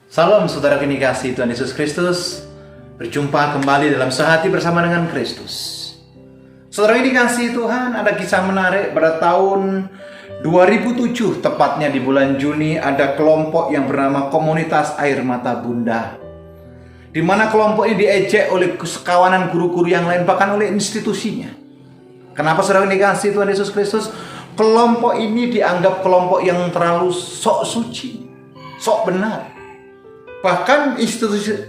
Salam saudara kini kasih Tuhan Yesus Kristus. Berjumpa kembali dalam Sehati Bersama dengan Kristus. Saudara kini kasih Tuhan, ada kisah menarik pada tahun 2007, tepatnya di bulan Juni, ada kelompok yang bernama Komunitas Air Mata Bunda, di mana kelompok ini diejek oleh sekawanan guru-guru yang lain, bahkan oleh institusinya. Kenapa saudara kini kasih Tuhan Yesus Kristus? Kelompok ini dianggap kelompok yang terlalu sok suci, sok benar. Bahkan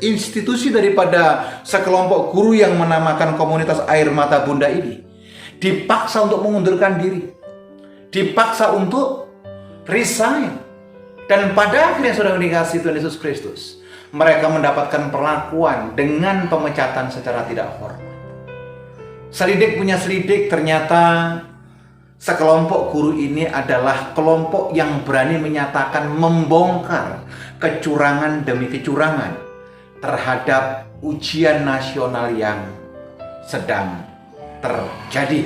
institusi daripada sekelompok guru yang menamakan Komunitas Air Mata Bunda ini dipaksa untuk mengundurkan diri, dipaksa untuk resign. Dan pada akhirnya saudara dikasih Tuhan Yesus Kristus, mereka mendapatkan perlakuan dengan pemecatan secara tidak hormat. Selidik punya selidik, ternyata sekelompok guru ini adalah kelompok yang berani menyatakan membongkar kecurangan demi kecurangan terhadap ujian nasional yang sedang terjadi.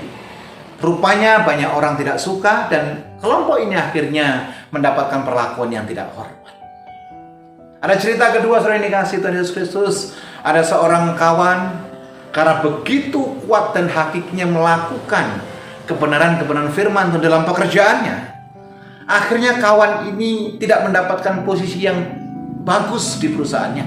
Rupanya banyak orang tidak suka dan kelompok ini akhirnya mendapatkan perlakuan yang tidak hormat. Ada cerita kedua saudara yang dikasihi Tuhan Yesus Kristus. Ada seorang kawan, karena begitu kuat dan hakiknya melakukan kebenaran-kebenaran firman dalam pekerjaannya, akhirnya kawan ini tidak mendapatkan posisi yang bagus di perusahaannya.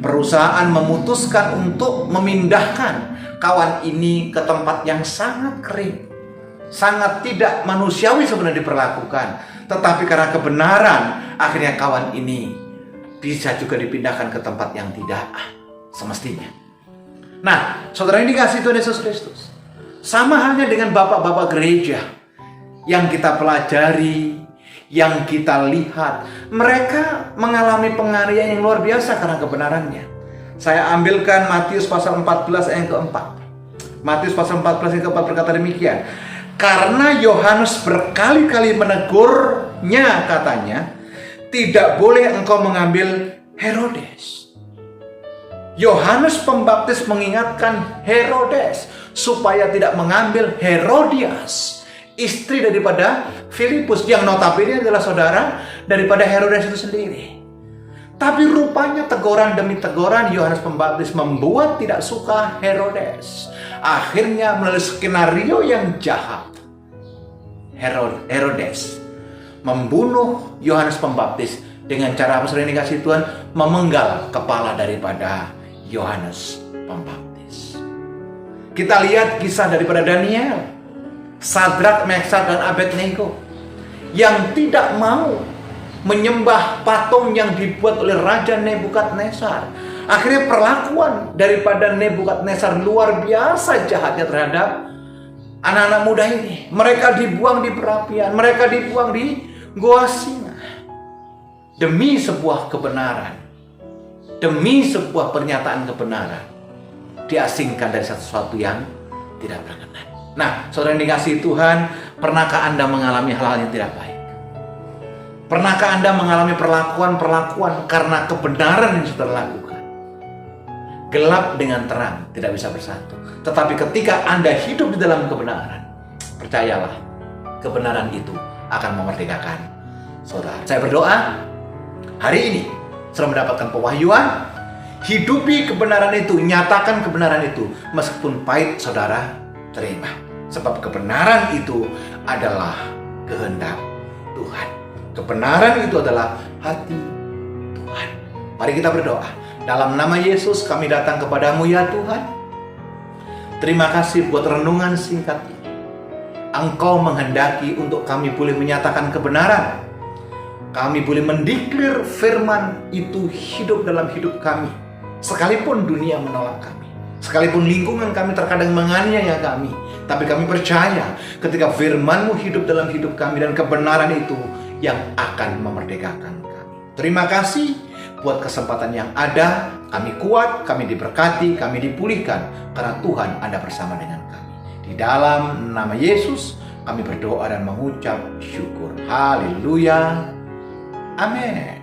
Perusahaan memutuskan untuk memindahkan kawan ini ke tempat yang sangat kering, sangat tidak manusiawi sebenarnya diperlakukan. Tetapi karena kebenaran, akhirnya kawan ini bisa juga dipindahkan ke tempat yang tidak semestinya. Nah, saudara ini dikasihi Tuhan Yesus Kristus, sama halnya dengan bapak-bapak gereja yang kita pelajari, yang kita lihat, mereka mengalami penganiayaan yang luar biasa karena kebenarannya. Saya ambilkan Matius pasal 14 ayat keempat. Matius pasal 14 ayat keempat berkata demikian. Karena Yohanes berkali-kali menegurnya, katanya, tidak boleh engkau mengambil Herodes. Yohanes Pembaptis mengingatkan Herodes supaya tidak mengambil Herodias, istri daripada Filipus, yang notabene adalah saudara daripada Herodes itu sendiri. Tapi rupanya teguran demi teguran Yohanes Pembaptis membuat tidak suka Herodes. Akhirnya melalui skenario yang jahat, Herodes membunuh Yohanes Pembaptis dengan cara apa saudara yang dikasihi Tuhan? Memenggal kepala daripada Yohanes Pembaptis. Kita lihat kisah daripada Daniel, Sadrak, Meshak, dan Abednego yang tidak mau menyembah patung yang dibuat oleh Raja Nebukadnezar. Akhirnya perlakuan daripada Nebukadnezar luar biasa jahatnya terhadap anak-anak muda ini. Mereka dibuang di perapian, mereka dibuang di goa singa demi sebuah kebenaran, demi sebuah pernyataan kebenaran, diasingkan dari sesuatu yang tidak berkenan. Nah, saudara yang dikasihi Tuhan, pernahkah Anda mengalami hal-hal yang tidak baik? Pernahkah Anda mengalami perlakuan-perlakuan karena kebenaran yang sudah lakukan? Gelap dengan terang tidak bisa bersatu. Tetapi ketika Anda hidup di dalam kebenaran, percayalah, kebenaran itu akan memerdekakan saudara. Saya berdoa, hari ini sudah mendapatkan pewahyuan, hidupi kebenaran itu, nyatakan kebenaran itu, meskipun pahit saudara terima. Sebab kebenaran itu adalah kehendak Tuhan. Kebenaran itu adalah hati Tuhan. Mari kita berdoa. Dalam nama Yesus kami datang kepadamu ya Tuhan. Terima kasih buat renungan singkat ini. Engkau menghendaki untuk kami boleh menyatakan kebenaran. Kami boleh mendeklar firman itu hidup dalam hidup kami. Sekalipun dunia menolak kami, sekalipun lingkungan kami terkadang menganiaya kami, tapi kami percaya ketika firman-Mu hidup dalam hidup kami, dan kebenaran itu yang akan memerdekakan kami. Terima kasih buat kesempatan yang ada. Kami kuat, kami diberkati, kami dipulihkan karena Tuhan ada bersama dengan kami. Di dalam nama Yesus kami berdoa dan mengucap syukur. Haleluya. Amin.